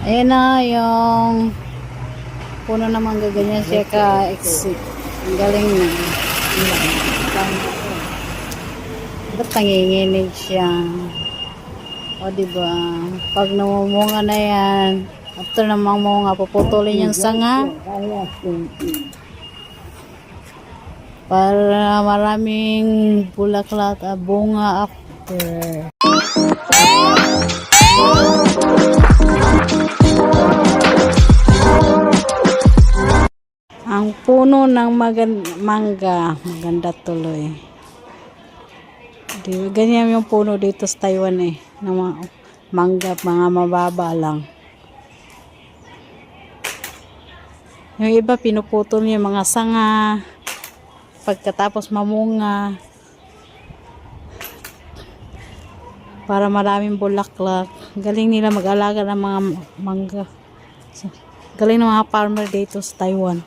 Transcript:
Ayan na yung puno na mangga, ganyan siya ka-exit. Ang galing na. Ba't nanginginig siya? O diba? Pag namumunga na yan, after na mamunga, puputulin yung sanga para maraming bulaklak at bunga after. Ang puno ng mangga, maganda tuloy. Di, ganyan yung puno dito sa Taiwan eh. Ng mga mangga, mga mababa lang. Yung iba pinuputol yung mga sanga. Pagkatapos mamunga. Para maraming bulaklak. Galing nila mag-alaga ng mga mangga. So, galing ng mga farmer dito sa Taiwan.